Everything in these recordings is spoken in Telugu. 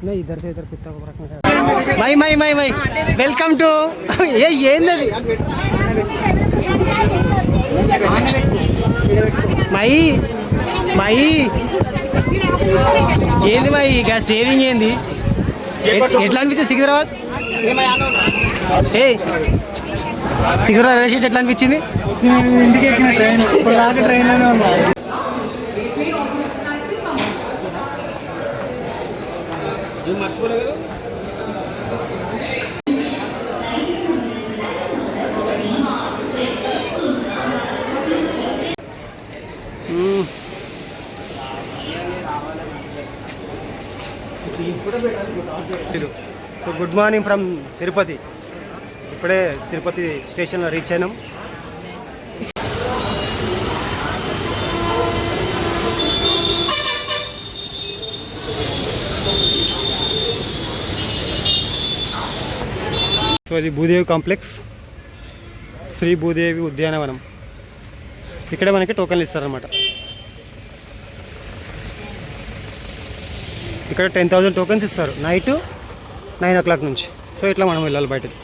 नहीं इधर से इधर कुत्ता को रखना माई माई माई माई वेलकम टू ये ఏంది మాయి మాయి ఏంది మాయి ఇక సేవింగ్ ఏంది ఎట్లా అనిపించింది సికింద్రాబాద్ ఏ సికింద్రాబాద్ రైల్వే స్టేషన్ ఎట్లా అనిపించింది ఇంటికి ఎక్కిన ట్రైన్ ఇప్పుడు దాకా ట్రైన్లోనే ఉన్నా so good morning from Tirupati. ఇప్పుడే తిరుపతి స్టేషన్లో రీచ్ అయినాం. సో ఇది భూదేవి కాంప్లెక్స్, శ్రీ భూదేవి ఉద్యానవనం. ఇక్కడే మనకి టోకెన్లు ఇస్తారనమాట. ఇక్కడ 10,000 టోకెన్స్ ఇస్తారు నైట్ 9 o'clock నుంచి. సో ఇట్లా మనం వెళ్ళాలి బయటకి.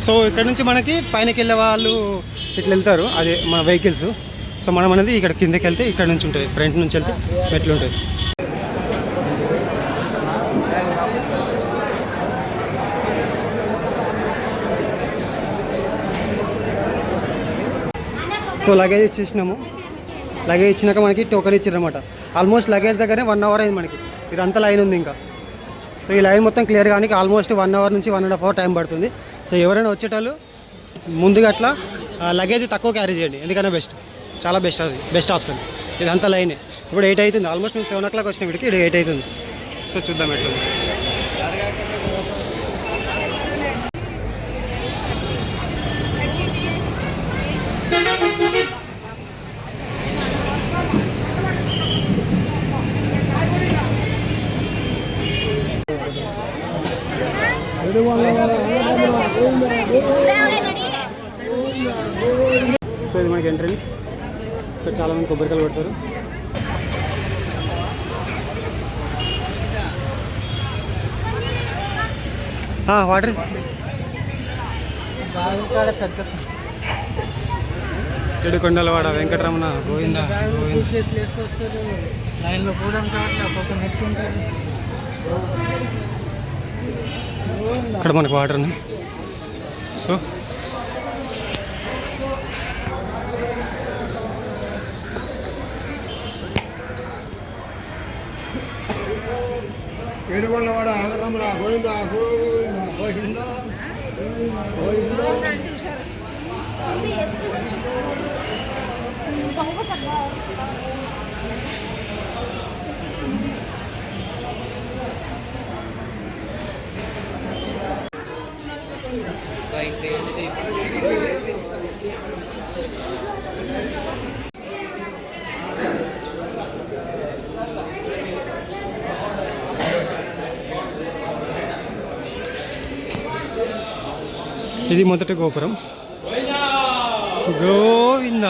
సో ఇక్కడ నుంచి మనకి పైనకి వెళ్ళే వాళ్ళు ఇట్లా వెళ్తారు, అదే మన వెహికల్స్. సో మనం అనేది ఇక్కడ కిందకి వెళ్తే ఇక్కడ నుంచి ఉంటుంది, ఫ్రంట్ నుంచి వెళ్తే మెట్లు ఉంటుంది. So luggage ఇచ్చేసినాము. లగేజ్ ఇచ్చినాక మనకి టోకెన్ ఇచ్చారనమాట. ఆల్మోస్ట్ లగేజ్ దగ్గరే 1 hour అయింది మనకి. ఇదంతా లైన్ ఉంది ఇంకా. సో ఈ లైన్ మొత్తం క్లియర్ కానీ ఆల్మోస్ట్ 1 hour నుంచి 1.5 hour టైం పడుతుంది. సో ఎవరైనా వచ్చేటోళ్ళు ముందుగా అట్లా లగేజ్ తక్కువ క్యారీ చేయండి, ఎందుకన్నా బెస్ట్, చాలా బెస్ట్. అది బెస్ట్ ఆప్షన్. ఇదంతా లైనే. ఇప్పుడు 8 అవుతుంది. ఆల్మోస్ట్ మేము 7 o'clock వచ్చిన వీడికి 8 అవుతుంది. సో చూద్దాం ఎట్లా. సో ఇది మనకి ఎంట్రన్స్. ఇక్కడ చాలామంది కొబ్బరికాయలు పెడతారు. వాటర్ చెడుకొండలవాడ వెంకటరమణ గోవింద లైన్లో కూడా ఇక్కడ మనకు వాటర్ ఉన్నాయి. సో ఏడుకొండలవాడ వెంకటరమణ గోవింద గోవింద ఇది మొదటి గోపురం. గోవింద.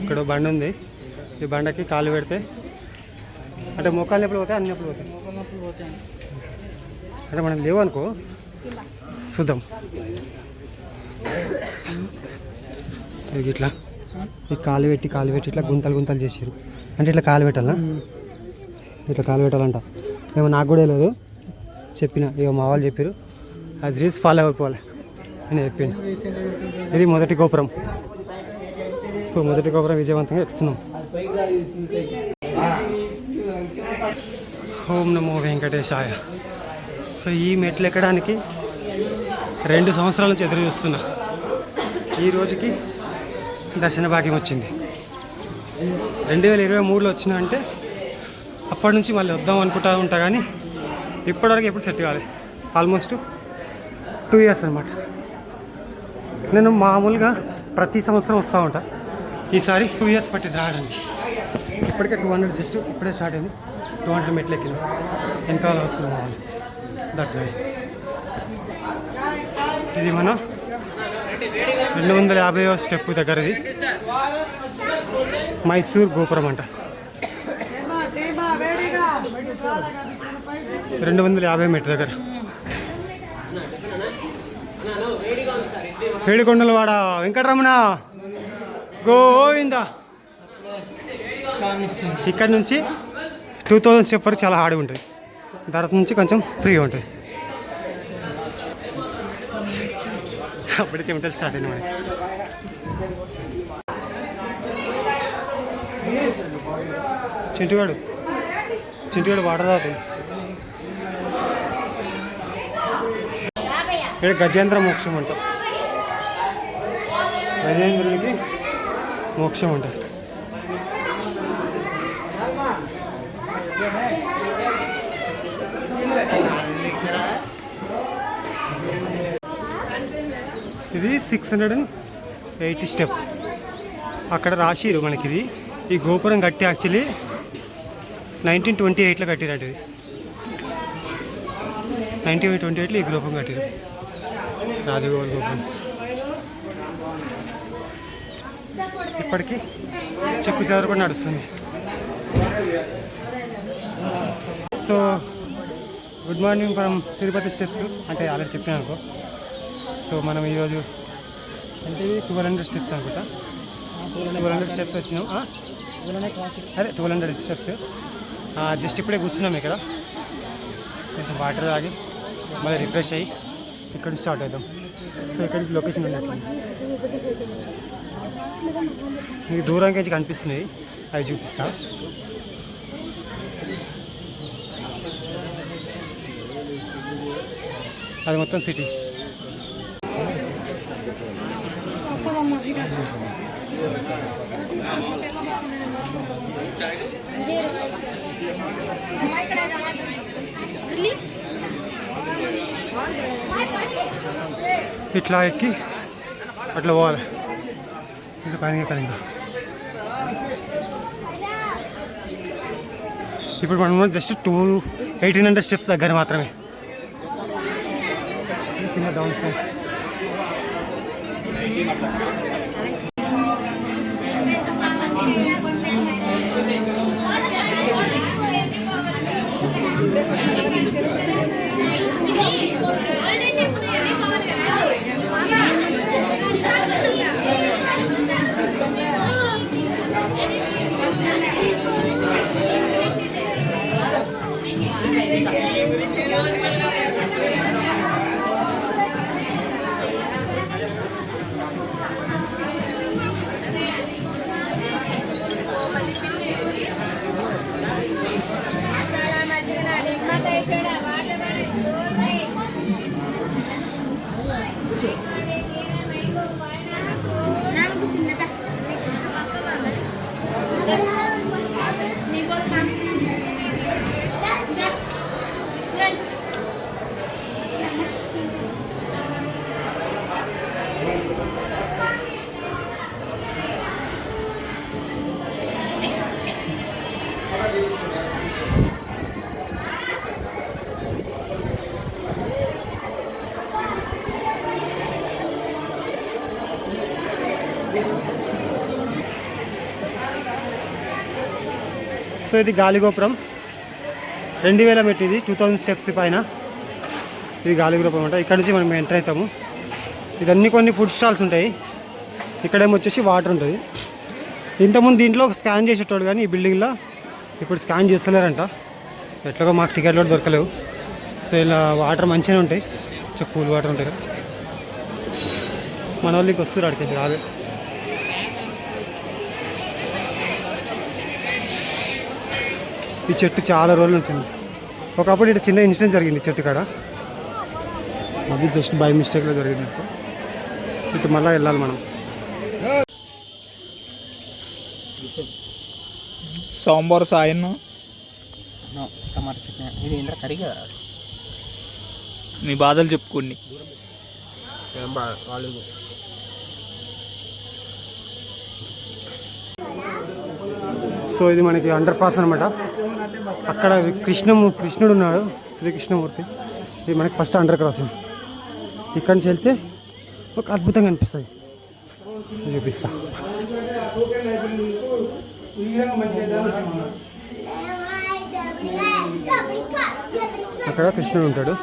ఇక్కడ బండి ఉంది. ఈ బండకి కాలు పెడితే అంటే మోకాలు నొప్పులు పోతాయి, అన్ని నొప్పులు పోతాయి. అంటే మనం లేవు అనుకో, చూద్దాం. ఇది ఇట్లా ఈ కాలు పెట్టి ఇట్లా గుంతలు చేసారు. అంటే ఇట్లా కాలు పెట్టాలా, ఇట్లా కాలు పెట్టాలంట. ఏమో నాకు కూడా లేదు, చెప్పిన ఇక మా వాళ్ళు చెప్పారు, అది చేసి ఫాలో అయిపోవాలి అని చెప్పింది. ఇది మొదటి గోపురం. సో మొదటి గోపురం విజయవంతంగా ఎక్కుతున్నాం. ఓం నమో వెంకటేశాయ. సో ఈ మెట్లు ఎక్కడానికి 2 సంవత్సరాల నుంచి ఎదురు చూస్తున్నా. ఈ రోజుకి దర్శన భాగ్యం వచ్చింది. 2023లో వచ్చినా అంటే అప్పటి నుంచి మళ్ళీ వద్దాం అనుకుంటా ఉంటా, కానీ ఇప్పటివరకు ఎప్పుడు సెట్ కాలేదు. ఆల్మోస్ట్ 2 years అనమాట. నేను మామూలుగా ప్రతి సంవత్సరం వస్తూ ఉంటా, ఈసారి 2 years పట్టింది రావడానికి. ఇప్పటికే 200 జస్ట్ ఇప్పుడే స్టార్ట్ అయింది. 200 మెట్లు ఎక్కిన వెనకాల వస్తుంది మా వాళ్ళు. దట్ వే ఇది మన 250వ స్టెప్ దగ్గరది మైసూర్ గోపురం అంట. 250 మెట్ల దగ్గర ఏడుకొండలవాడ వెంకటరమణ గోవిందా. ఇక్కడ నుంచి 2000 స్టెప్ వరకు చాలా హార్డ్గా ఉంటుంది, తర్వాత నుంచి కొంచెం ఫ్రీగా ఉంటుంది. అప్పుడే చెమటలు స్టార్ట్ అయింది మనకి. చింటుగాడు వాటర్ తాగుతుంది. ఇక్కడ గజేంద్ర మోక్షం అంట, గజేంద్రునికి మోక్షం అంట. ఇది 680 స్టెప్. అక్కడ రాసిరు మనకి ఇది. ఈ గోపురం కట్టి యాక్చువల్లీ 1928లో కట్టిరట. ఇది 1928లో ఈ గోపురం కట్టిరు, రాజగోపాల్ గోపురం. ఇప్పటికీ చెప్పు చెదరు కూడా నడుస్తుంది. So good morning from Tirupati steps అంటే ఆల్రెడీ చెప్పాను అనుకో. సో మనం ఈరోజు అంటే 1200 స్టెప్స్ అనుకుంటా. 1200 స్టెప్స్ వచ్చినాం. అదే 1200 స్టెప్స్. జస్ట్ ఇప్పుడే కూర్చున్నాం ఇక్కడ. కొంచెం వాటర్ తాగి మళ్ళీ రిఫ్రెష్ అయ్యి ఇక్కడ స్టార్ట్ అవుతాం. సో ఇక్కడికి లొకేషన్ ఉన్నట్లు మీకు దూరంకి నుంచి కనిపిస్తున్నాయి, అవి చూపిస్తా. అది మొత్తం సిటీ. ఇట్లా ఎక్కి అట్లా పోవాలి. ఇట్లా పైన ఇప్పుడు మనం జస్ట్ 1800 స్టెప్స్ దగ్గర మాత్రమే. కింద డౌన్ సైడ్ సో ఇది గాలిగోపురం 2000 మెట్టు. ఇది 2000 స్టెప్స్ పైన ఇది గాలిగోపురం అంట. ఇక్కడ నుంచి మనం ఎంటర్ అవుతాము. ఇదన్నీ కొన్ని ఫుడ్ స్టాల్స్ ఉంటాయి. ఇక్కడేమో వచ్చేసి వాటర్ ఉంటుంది. ఇంతకుముందు దీంట్లో స్కాన్ చేసేటోడు కానీ ఈ బిల్డింగ్లో ఇప్పుడు స్కాన్ చేస్తలేరంట. ఎట్లాగో మాకు టికెట్లు కూడా దొరకలేవు. సో ఇలా వాటర్ మంచిగానే ఉంటాయి, కూల్ వాటర్ ఉంటాయి కదా. మన వాళ్ళకి వస్తారు అడికి రాలే. ఈ చెట్టు చాలా రోజుల నుంచి ఉంది. ఒకప్పుడు ఇక్కడ చిన్న ఇన్సిడెంట్ జరిగింది చెట్టు కాడ, అది జస్ట్ బై మిస్టేక్లో జరిగింది. ఇటు మళ్ళీ వెళ్ళాలి మనం. సాంబార్ సాయన్న టమాటా చట్నీ ఇది ఏంటో కర్రీ కదా. మీ బాధలు చెప్పుకోండి. వాళ్ళు సో ఇది మనకి అండర్ పాస్ అనమాట. అక్కడ కృష్ణుడు ఉన్నాడు, శ్రీకృష్ణమూర్తి. ఇది మనకి ఫస్ట్ అండర్ క్రాసింగ్. ఇక్కడి నుంచి వెళ్తే ఒక అద్భుతంగా అనిపిస్తుంది, చూపిస్తా. అక్కడ కృష్ణుడు ఉంటాడు.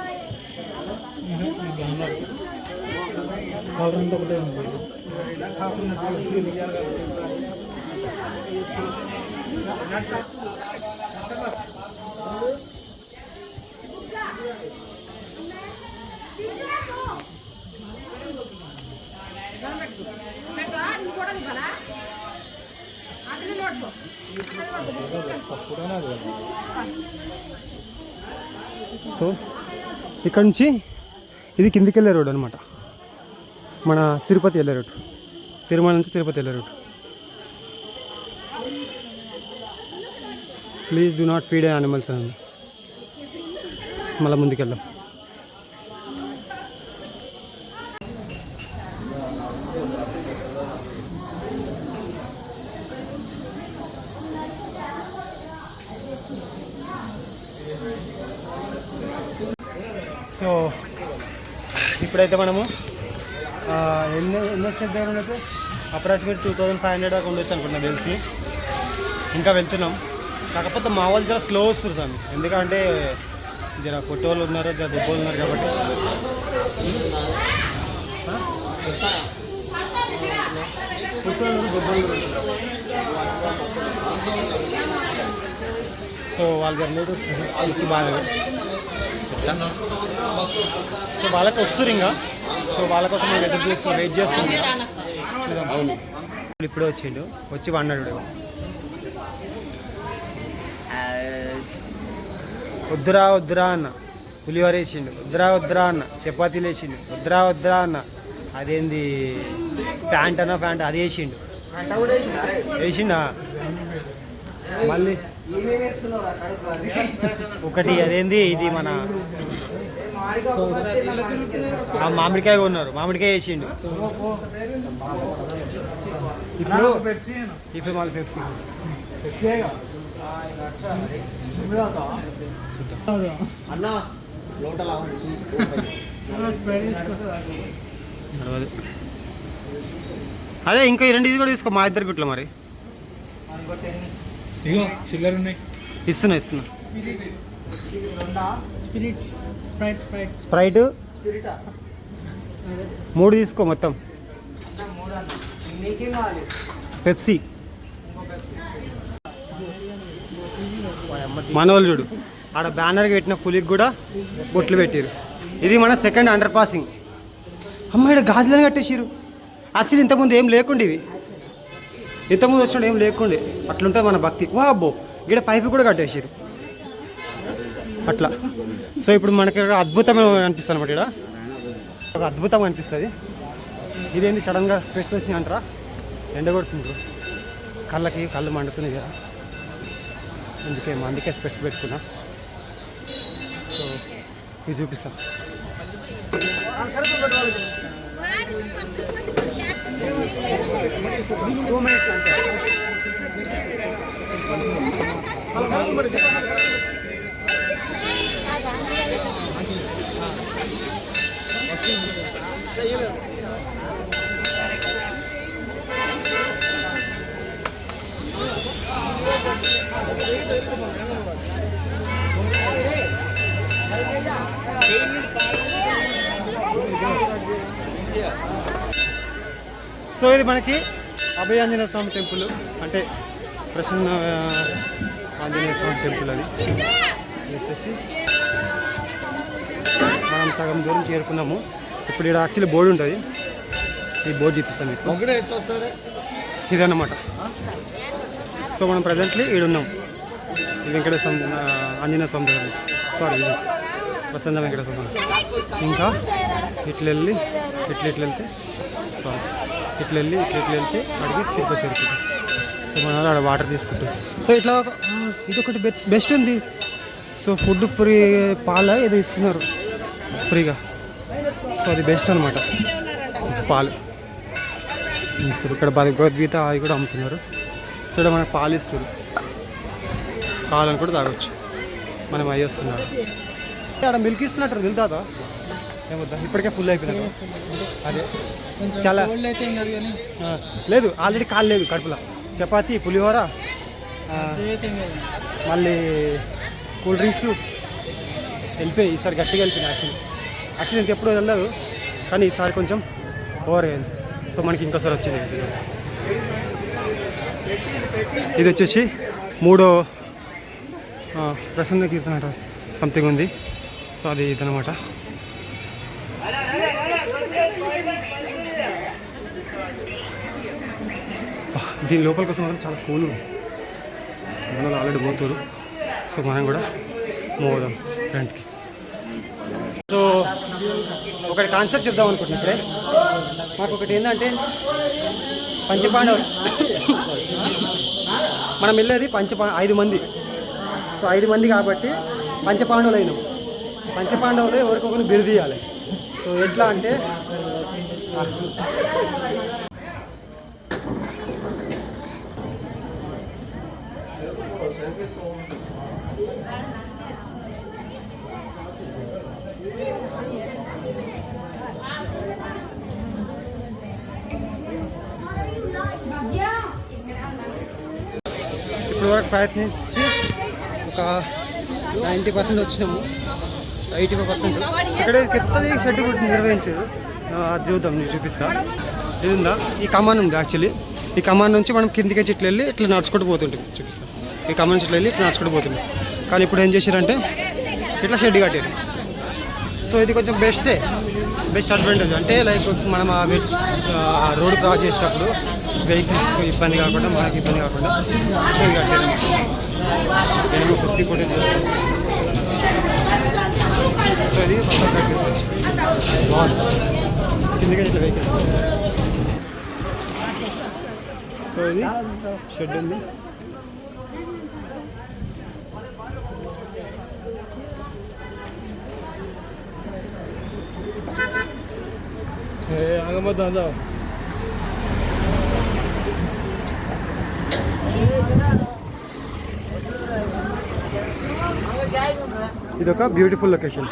సో ఇక్కడ నుంచి ఇది కిందికి వెళ్ళే రోడ్ అనమాట, మన తిరుపతి వెళ్ళే రోడ్, తిరుమల నుంచి తిరుపతి వెళ్ళే road. Please do not feed animals అని మళ్ళీ ముందుకెళ్దాం. సో ఇప్పుడైతే మనము ఎన్నో స్టెప్ దగ్గర ఉండొచ్చు, అప్రాక్సిమేట్ 2500 దాకా ఉండొచ్చు అనుకుంటున్నాం తెలిసి. ఇంకా వెళ్తున్నాం, కాకపోతే మా వాళ్ళు చాలా స్లో వస్తుంది సార్. ఎందుకంటే జర కొట్టోళ్ళు ఉన్నారు, జర దెబ్బలు ఉన్నారు కాబట్టి. సో వాళ్ళు జరలేదు వాళ్ళకి బాగా, సో వాళ్ళకి వస్తారు ఇంకా. సో వాళ్ళ కోసం మేము ఎదురు చేస్తున్నాం, వెయిట్ చేస్తున్నాం. అవును, ఇప్పుడే వచ్చిండు, వచ్చి అన్నాడు వద్దురా అన్న, పులిహోర వేసిండు, వద్దురా అన్న, చపాతీలు వేసిండు, వద్దురా అన్న, అదేంది ప్యాంట్ అది వేసిండా మళ్ళీ ఒకటి అదేంది ఇది మన మామిడికాయ కొన్నారు, మామిడికాయ వేసిండు. ఇప్పుడు మళ్ళీ పెప్సీ అదే ఇంకా ఈ రెండు ఇది కూడా తీసుకో, మా ఇద్దరు గుట్లో మరి చిల్లర ఉన్నాయి. ఇస్తున్నా స్ప్రైట్ 3 తీసుకో మొత్తం. పెప్సీ మనోళ్ళు చూడు, ఆడ బ్యానర్కి పెట్టిన పులికి కూడా బొట్లు పెట్టారు. ఇది మన సెకండ్ అండర్ పాసింగ్. అమ్మ ఇక్కడ గాజులను కట్టేసారు. యాక్చువల్లీ ఇంతకుముందు ఏం లేకుండే, ఇవి ఇంతకుముందు వచ్చినప్పుడు ఏం లేకుండే. అట్లుంటుంది మన భక్తి. వా అబ్బో, ఇక్కడ పైపు కూడా కట్టేసారు అట్లా. సో ఇప్పుడు మనకి అద్భుతమైన అనిపిస్తుంది అనమాట. ఇక్కడ ఒక అద్భుతంగా అనిపిస్తుంది. ఇదేంటి సడన్గా స్వెట్స్ వచ్చినాయి అంటారా, ఎండగొడుతుంటారు, కళ్ళు మండుతున్నాయి కదా, అందుకే స్పెట్స్ పెట్టుకున్నా. సో ఇది చూపిస్తా. సో సో ఇది మనకి అభయాంజనేయ స్వామి టెంపుల్, అంటే ప్రసన్న ఆంజనేయ స్వామి టెంపుల్. అది వచ్చేసి మనం సగం దూరం చేరుకున్నాము. ఇప్పుడు ఇక్కడ యాక్చువల్లీ బోర్డు ఉంటుంది, ఈ బోర్డు చూపిస్తాను మీకు. ఇదన్నమాట. సో మనం ప్రజెంట్లీ ఈడున్నాం, ఈ వెంకటేశ్వర ఆంజనేయ స్వామి దగ్గర. సారీ, ఇది ప్రసన్న వెంకటేశ్వర స్వామి. ఇంకా ఇట్లా వెళ్తే అడిగి తిరుపతి చేరుకుంటాం. సో మన ఆడ వాటర్ తీసుకుంటాం. సో ఇట్లా ఇదొకటి బెస్ట్ ఉంది. సో ఫుడ్ ఫ్రీ, పాల ఏదో ఇస్తున్నారు ఫ్రీగా. సో అది బెస్ట్ అనమాట, పాలు ఇక్కడ భగవద్గీత అవి కూడా అమ్ముతున్నారు. సో ఇక్కడ మనకు పాలు ఇస్తారు, పాలను కూడా తాగొచ్చు. మనం అవి వస్తున్నారు. అక్కడ మిల్క్ ఇస్తున్నట్టు మిల్క్ తాత ఏమొద్దా, ఇప్పటికే ఫుల్ అయిపోయినా. అదే చాలా లేదు, ఆల్రెడీ కాలు లేదు కడుపులో. చపాతీ, పులిహోర, మళ్ళీ కూల్ డ్రింక్స్ వెళ్ళిపోయి. ఈసారి గట్టిగా వెళ్ళిపోయినాయి. యాక్చువల్లీ ఇంకెప్పుడు వెళ్ళదు, కానీ ఈసారి కొంచెం ఓవర్ అయింది. సో మనకి ఇంకోసారి వచ్చింది. ఇది వచ్చేసి 3వ ప్రసన్న కీర్తన సంథింగ్ ఉంది. సో అది ఇదనమాట. దీని లోపల కోసం మాత్రం చాలా కూల్ ఉంది. మనలో ఆల్రెడీ పోతారు. సో మనం కూడా మోదాం ఫ్రెండ్కి. సో ఒకటి కాన్సెప్ట్ చెప్దాం అనుకుంటున్నా ఇప్పుడే. మాకు ఒకటి ఏంటంటే పంచపాండవులు, మనం వెళ్ళేది 5 మంది. సో 5 మంది కాబట్టి పంచపాండవులు అయినాం. పంచపాండవులు ఎవరికొకరు బిరుదీయాలి. సో ఎట్లా అంటే ఇప్పుడు వరకు ప్రయత్నించి ఒక 90% వచ్చినాము, 85%. ఇక్కడ కొత్తది షెడ్ కూడా నిర్వహించారు. అది చూద్దాం, నేను చూపిస్తా. ఇది ఉందా, ఈ కమాన్ ఉంది. యాక్చువల్లీ ఈ కమాన్ నుంచి మనం కిందికి ఇట్లా వెళ్ళి ఇట్లా నడుచుకుంటూ పోతుంటాం. చూపిస్తాం. ఈ కమాన్ నుంచి ఇట్లా వెళ్ళి ఇట్లా నడుచుకుంటూ పోతుంటాం. కానీ ఇప్పుడు ఏం చేశారంటే ఇట్లా షెడ్ కట్టారు. సో ఇది కొంచెం బెస్ట్ అడ్వాంటేజ్. అంటే లైక్ మనం ఆ రోడ్ క్రాస్ చేసేటప్పుడు వెహికల్స్ ఇబ్బంది కాకుండా, మనకి ఇబ్బంది కాకుండా షెడ్ కట్టారు. నేను కుస్తీ కూడా సో ఇది బాగుంది. కిందకి ఇట్లా వెహికల్. సో ఇది షెడ్ ఉంది. ఆగమద్దా ఇదొక బ్యూటిఫుల్ లొకేషన్.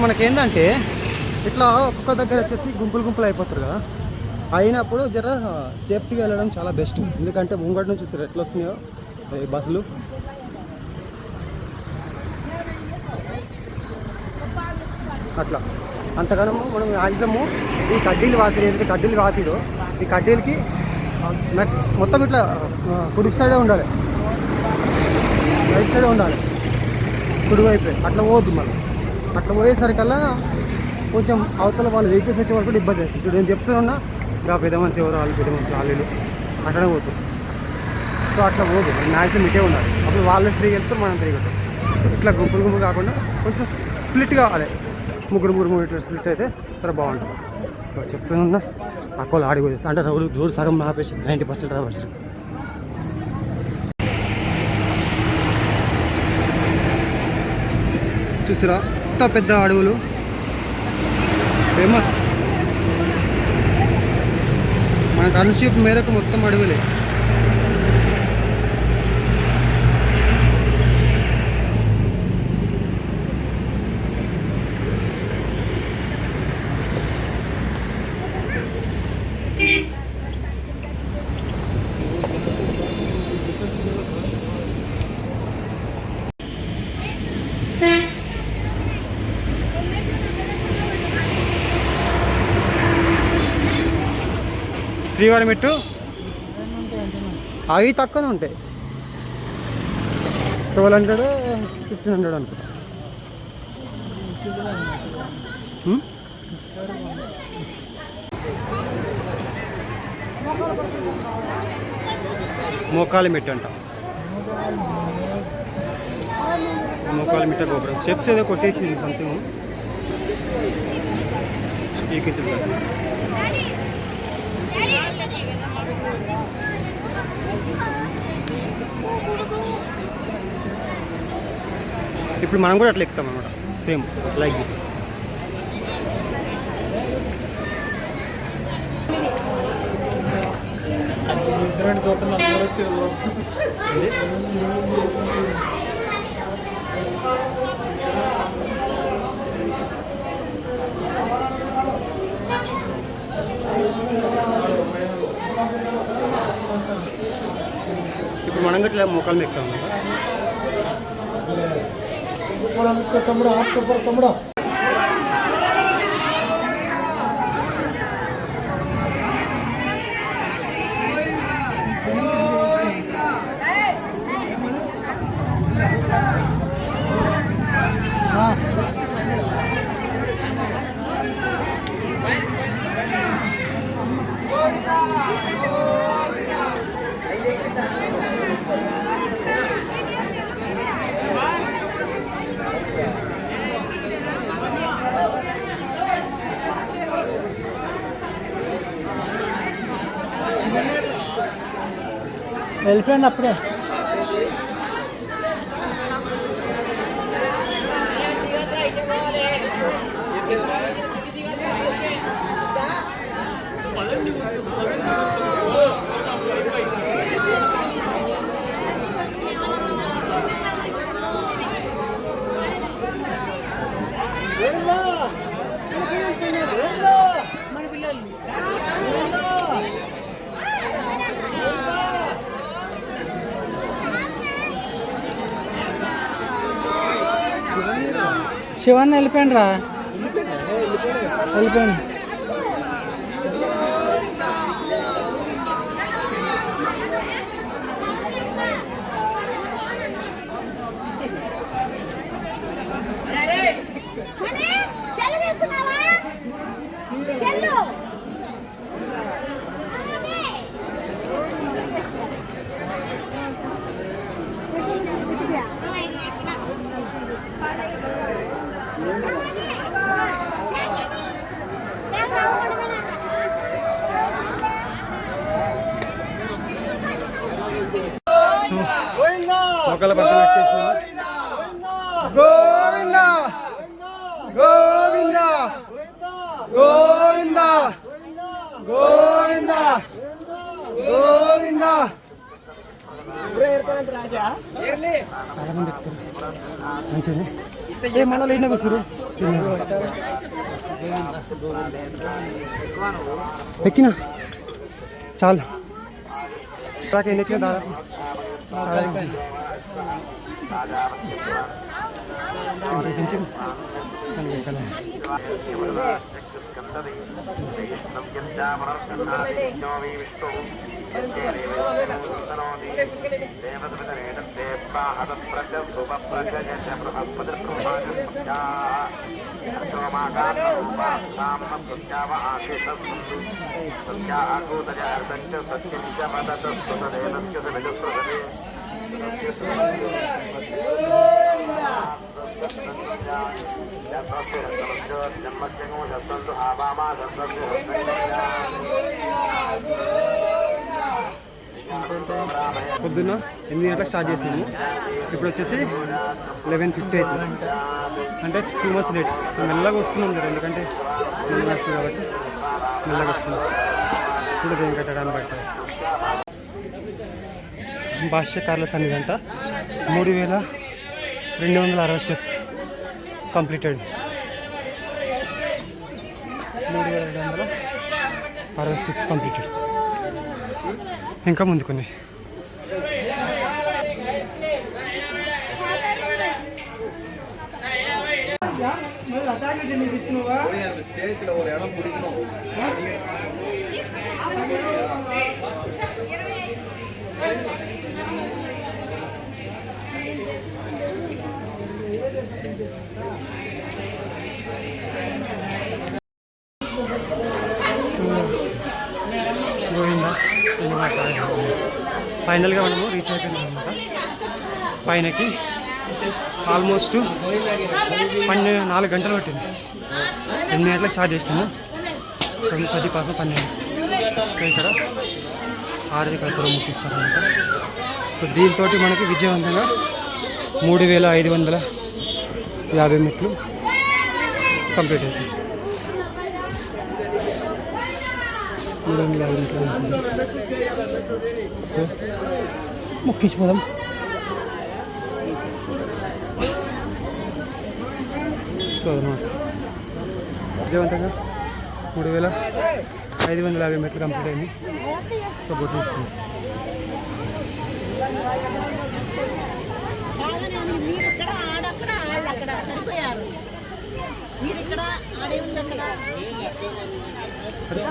మనకేందంటే ఇట్లా ఒక్కొక్క దగ్గర వచ్చేసి గుంపులు అయిపోతారు కదా. అయినప్పుడు జర సేఫ్టీగా వెళ్ళడం చాలా బెస్ట్. ఎందుకంటే ముంగటి నుంచి చూస్తారు ఎట్లా వస్తున్నాయో బస్సులు. అట్లా అంతగానము మనం మ్యాక్సిమము ఈ కడ్డీలు ఏదైతే కడ్డీలు వాతిదో ఈ కడ్డీలకి మొత్తం ఇట్లా కుడి సైడే ఉండాలి, రైట్ సైడే ఉండాలి, కుడివైపే. అట్లా పోవద్దు. మనం అట్లా పోయేసరికల్లా కొంచెం అవతల వాళ్ళు వెహికల్స్ వచ్చే వాళ్ళు కూడా ఇబ్బంది అవుతుంది. ఇప్పుడు నేను చెప్తున్నా ఇంకా పెద్ద మనిషి ఎవరు వాళ్ళు, పెద్ద మనిషి వాళ్ళు అట్లనే పోతుంది. సో అట్లా పోదు, మ్యాక్సిమం ఇటే ఉండాలి. అప్పుడు వాళ్ళు తిరిగి వెళ్తారు, మనం తిరిగి వెళ్తాం. ఇట్లా గుంపులు కాకుండా కొంచెం స్ప్లిట్ కావాలి. ముగ్గురు ఇట్లా స్ప్లిట్ అయితే చాలా బాగుంటుంది. సో చెప్తున్నా అక్కడ ఆడిపోయేసి అంటే రోడ్ సగం ఆపేసి 90% రావచ్చు. చూసారా ఎంత పెద్ద అడవులు, ఫేమస్. మనకు అన్షిప్ మేరకు మొత్తం అడవులే. శ్రీవారి మెట్టు అవి తక్కువనే ఉంటాయి, 1200 1500 అనుకుంటా. మోకాలి మెట్టు అంట, మోకాలి మెట్ట గోపురం. స్టెప్స్ ఏదో కొట్టేసింది సంథింగ్ ఎక్కించుతారు. ఇప్పుడు మనం కూడా అట్లా ఎక్కుతాం అనమాట, సేమ్ లైక్ ఇది. ఇప్పుడు మనం గట్లా మోకాలు ఎక్కుతాం. తమ్ముడు తమ్ముడు వెళ్ళిపోయింది అప్పుడే. శివన్ వెళ్ళిపోయింది రా, వెళ్ళిపోయింది. మొక్కల పక్కన పెట్టేసిన గోవింద గోవింద గోవింద గోవింద గోవింద. చాలా మంది ఎక్కుతారు మంచిది. ఏమన్నా లేనా కూర్చోరు ఎక్కినా చాలు. ఎన్ని ఎక్కినా దాదాపు పొద్దున్న 8 గంటలకు స్టార్ట్ చేసినాము. ఇప్పుడు వచ్చేసి 11:50 అవుతుంది. అంటే 2 మచ్ లేట్. మెల్లగా వస్తున్నాం కదా, ఎందుకంటే మెల్లగా వస్తుంది కాబట్టి మెల్లగా వస్తున్నాం. మెట్లు దేని కట్టడానికి పడతాయి. భాష్యకారుల సన్నిధి అంట 3260 స్టెప్స్ కంప్లీటెడ్. 3260 steps completed. ఇంకా ముందుకున్నాయి. గోవిందా శ్రీనివాస. ఫైనల్గా మనము రీచ్ అవుతున్నాం అనమాట పైనకి. ఆల్మోస్ట్ 4 గంటలు పట్టింది. 8 గంటలకు స్టార్ట్ చేసినాము. 10 12 సో ఇక్కడ 6 కల్పూరం ముట్టిస్తారనమాట. సో దీంతో మనకి విజయవంతంగా 3550 మెట్లు కంప్లీట్ అవుతుంది. 350 మెట్లు ఉంటుంది. సో ముక్కించిపోదాం. సో అన్నమాట విజయవంతంగా 3550 మెట్లు కంప్లీట్ అయింది. సో బొట్టు తీసుకుందాం.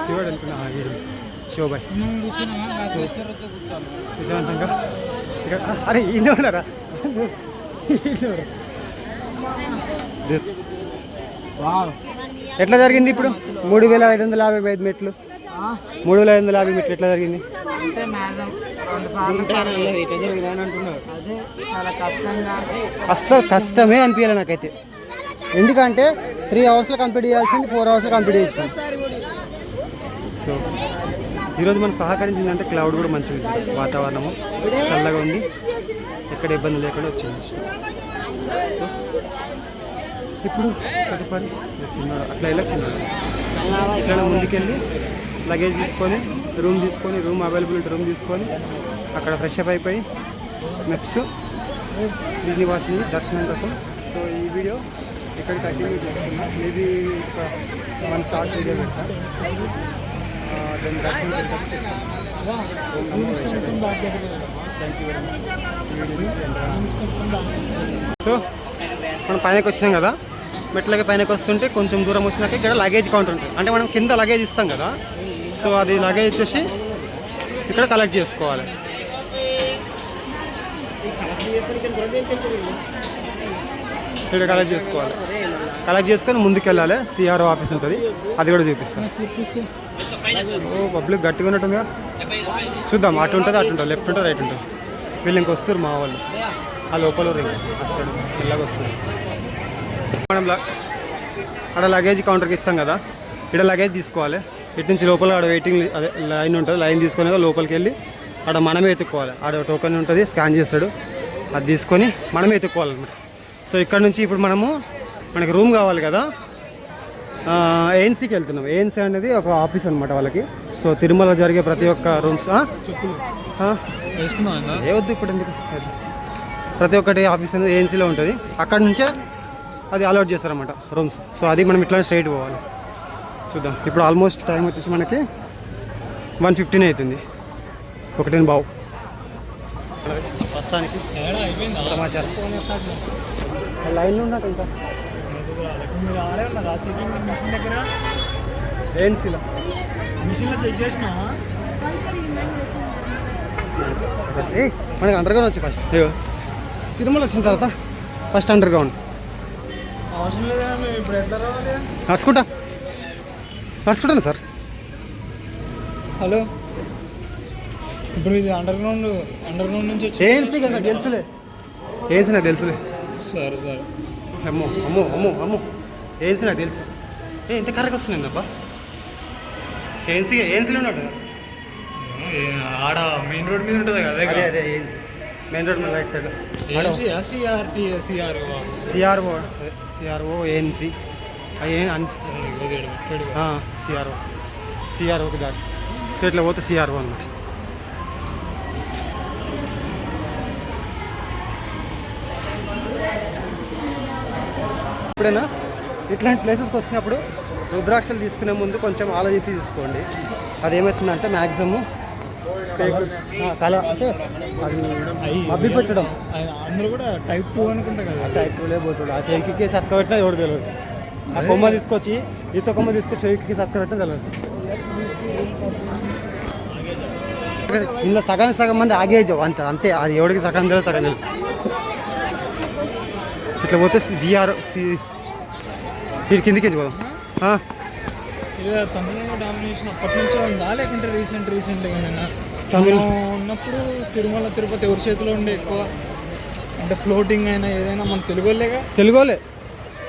శివుడు అనుకున్నా శివబాయ్. సో విజయవంతంగా ఇక్కడ అరే ఇన్ని ఉన్నారా? ఎట్లా జరిగింది ఇప్పుడు 3550 మెట్లు? 3550 మెట్లు ఎట్లా జరిగింది? అస్సలు కష్టమే అనిపించాలి నాకైతే. ఎందుకంటే 3 అవర్స్లో కంప్లీట్ చేయాల్సింది 4 అవర్స్లో కంప్లీట్ చేసినాం. సో ఈరోజు మనకు సహకరించిందంటే క్లౌడ్ కూడా మంచిగా ఉంది, వాతావరణము చల్లగా ఉంది, ఎక్కడ ఇబ్బంది లేకుండా వచ్చింది. సో ఇప్పుడు తదుపరి చిన్నాడు అట్లా ఇలా చిన్నాడు ఇక్కడ ముందుకెళ్ళి లగేజ్ తీసుకొని రూమ్ అవైలబిలిటీ రూమ్ తీసుకొని అక్కడ ఫ్రెష్ అప్ అయిపోయి నెక్స్ట్ శ్రీనివాసుని దర్శనం కోసం. సో ఈ వీడియో ఇక్కడ కంటిన్యూ చేస్తున్నా. మేబీ ఒక 1 షార్ట్ వీడియో పెడతాను. దాని దర్శనం సో మనం పైనకి వచ్చినాం కదా, మెట్లకి పైనకి వస్తుంటే కొంచెం దూరం వచ్చినాక ఇక్కడ లగేజ్ కౌంటర్ ఉంటుంది. అంటే మనం కింద లగేజ్ ఇస్తాం కదా, సో అది లగేజ్ వచ్చేసి ఇక్కడ కలెక్ట్ చేసుకోవాలి. ఇక్కడ కలెక్ట్ చేసుకొని ముందుకు వెళ్ళాలి. సిఆర్ఓ ఆఫీస్ ఉంటుంది, అది కూడా చూపిస్తాను. ఓ పబ్లిక్ గట్టిగా ఉన్నట్టుందిగా. చూద్దాం, అటు ఉంటుంది లెఫ్ట్ ఉంటుంది రైట్ ఉంటుంది. వీళ్ళు ఇంక వస్తారు మా వాళ్ళు, ఆ లోపల రింగ్ అటు సైడ్ ఇలాగ వస్తుంది. మనం అక్కడ లగేజ్ కౌంటర్కి ఇస్తాం కదా, ఇక్కడ లగేజ్ తీసుకోవాలి. ఇటు నుంచి లోపల ఆడ వెయిటింగ్ అదే లైన్ ఉంటుంది, లైన్ తీసుకొని లోపలికి వెళ్ళి ఆడ మనమే ఎత్తుక్కోవాలి. ఆడ టోకెన్ ఉంటుంది, స్కాన్ చేస్తాడు, అది తీసుకొని మనమే ఎత్తుక్కోవాలన్నమాట. సో ఇక్కడ నుంచి ఇప్పుడు మనకి రూమ్ కావాలి కదా, ఏఎన్సీకి వెళ్తున్నాం. ఏఎన్సీ అనేది ఒక ఆఫీస్ అనమాట వాళ్ళకి. సో తిరుమల జరిగే ప్రతి ఒక్క రూమ్స్ ఏవద్దు ఇప్పుడు ఎందుకు, ప్రతి ఒక్కటి ఆఫీస్ అనేది ఏఎన్సీలో ఉంటుంది. అక్కడ నుంచే అది అలౌట్ చేస్తారన్నమాట రూమ్స్. సో అది మనం ఇట్లా స్ట్రైట్ పోవాలి. చూద్దాం. ఇప్పుడు ఆల్మోస్ట్ టైం వచ్చేసి మనకి 1:15 అవుతుంది, 1:15 ప్రస్తుతానికి సమాచారం. లైన్లో ఉన్నట్టు ఇంకా ఏఎన్సీలో మిషన్లో చెక్ చేసినా మనకి అండర్ గ్రౌండ్ వచ్చి ఫస్ట్ తిరుమల వచ్చిన తర్వాత ఫస్ట్ అండర్ గ్రౌండ్ అవసరం లేదా? ఇప్పుడు ఎట్లా రావాలి? నడుచుకుంటాను సార్. హలో, ఇప్పుడు ఇది అండర్ గ్రౌండ్ నుంచి ఏఎన్సీ కదా, తెలుసులే ఏఎన్సీ నాకు తెలుసులే. సరే అమ్మో ఏఎన్సీ నాకు తెలుసు. ఇంత కరెక్ట్ వస్తున్నాను అబ్బా. ఏఎన్సీలో ఉన్నాడు ఆడ మెయిన్ రోడ్ మీద ఉంటుంది కదా. అదే ఏఎన్సీ మెయిన్ రోడ్ మీద రైట్ సైడ్. సిఆర్ఓ ఏఎన్సీ సిఆర్ఓకి దారి సో ఇట్లా పోతే సిఆర్ఓ అన్నమాట. ఎప్పుడైనా ఇట్లాంటి ప్లేసెస్కి వచ్చినప్పుడు రుద్రాక్షలు తీసుకునే ముందు కొంచెం ఆలోచించి తీసుకోండి. అదేమవుతుందంటే మ్యాక్సిమం కళ అంటే అది అబ్బిపచ్చడం. అందరూ కూడా టైప్ 2 అనుకుంటా కదా. టైప్ 2 పోతుడు ఆ చెవికి సక్క పెట్టినా ఎవరు తెలియదు. ఆ కొమ్మ తీసుకొచ్చి ఈత కొమ్మ తీసుకొచ్చి చెవికి సక్క పెట్టినా తెలియదు. ఇందులో సగానికి సగం మంది ఆగేజవు అంతే. అది ఎవరికి సగం తెలియదు, సగం తెలియదు. ఇట్లా పోతే విఆర్ వీటి కిందికి పోదాం. ఇక తమిళనాడు డామినేషన్ అప్పటి నుంచే ఉందా లేకుంటే రీసెంట్గా ఉన్నప్పుడు తిరుమల తిరుపతి ఎవరి చేతిలో ఉండే ఎక్కువ? అంటే ఫ్లోటింగ్ అయినా ఏదైనా మన తెలుగులే.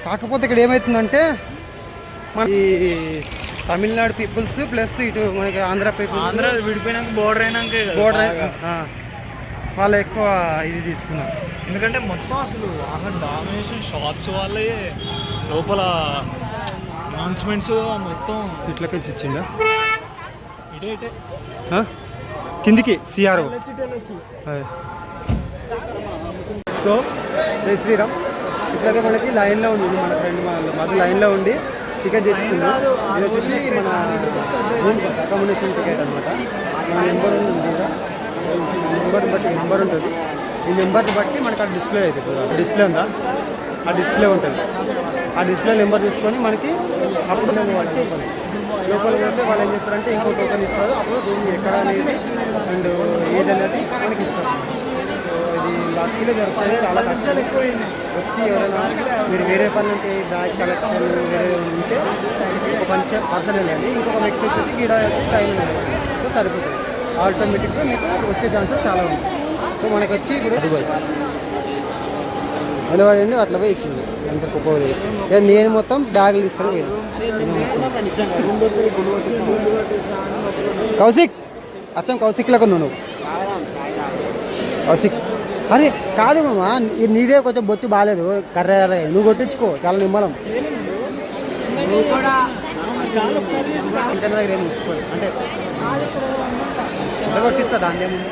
కాకపోతే ఇక్కడ ఏమవుతుందంటే మన ఈ తమిళనాడు పీపుల్స్ ప్లస్ ఇటు మనకి ఆంధ్ర పీపుల్స్, ఆంధ్ర విడిపోయినాక బోర్డర్ వాళ్ళు ఎక్కువ ఇది తీసుకున్నారు. ఎందుకంటే మొత్తం అసలు డామినేషన్ షాప్స్ వాళ్ళే లోపల అనౌన్స్మెంట్స్ మొత్తం ఇట్లకి ఇచ్చిందా ఇటే కిందికి సిఆర్ఓ. సో జై శ్రీరామ్. ఇట్లయితే మనకి లైన్లో ఉంది, మన ఫ్రెండ్ మాకు లైన్లో ఉండి టికెట్ తెచ్చుకుంది. ఇది వచ్చేసి మన రూమ్ అకామిడేషన్ టికెట్ అనమాట. మన నెంబర్ ఉంది కదా, నెంబర్ ఉంటుంది. ఈ నెంబర్ని బట్టి మనకు ఆ డిస్ప్లే అవుతుంది. డిస్ప్లే ఉందా, ఆ డిస్ప్లే ఉంటుంది. ఆ డిస్ప్లే నెంబర్ తీసుకొని మనకి అప్పుడు నేను వాళ్ళకి లోపలికి వెళ్తే వాళ్ళు ఏం చేస్తారంటే ఇంకో టోకెన్ ఇస్తారు. అప్పుడు రూమ్ ఎక్కడ అనేది అండ్ ఏది అనేది మనకి ఇస్తారు. సో ఇది లక్కీలో జరుగుతుంది, చాలా కష్టం. వచ్చి ఎవరైనా మీరు వేరే పని అంటే బ్యాగ్ కలెక్షన్ వేరే ఉంటే ఒక పర్సన్ వెళ్ళండి, ఇంకొక వ్యక్తి వచ్చేసి ఇక్కడ టైం వెళ్ళండి. సో సరిపోతుంది. ఆటోమేటిక్గా మీకు వచ్చే ఛాన్సెస్ చాలా ఉంది. సో మనకి వచ్చి ఇప్పుడు నిలబడండి అట్లా పోయి ఇచ్చింది. అంత కుప్ప నేను మొత్తం బ్యాగులు తీసుకొని పోయాను. కౌశిక్ కౌశిక్లకు నువ్వు కౌశిక్ అరే కాదు మామా, నీదే కొంచెం బొచ్చు బాగాలేదు. కర్రే నువ్వు కొట్టించుకో, చాలా నిమ్మలం. అంటే కొట్టిస్తా దాన్ని ఏముంది.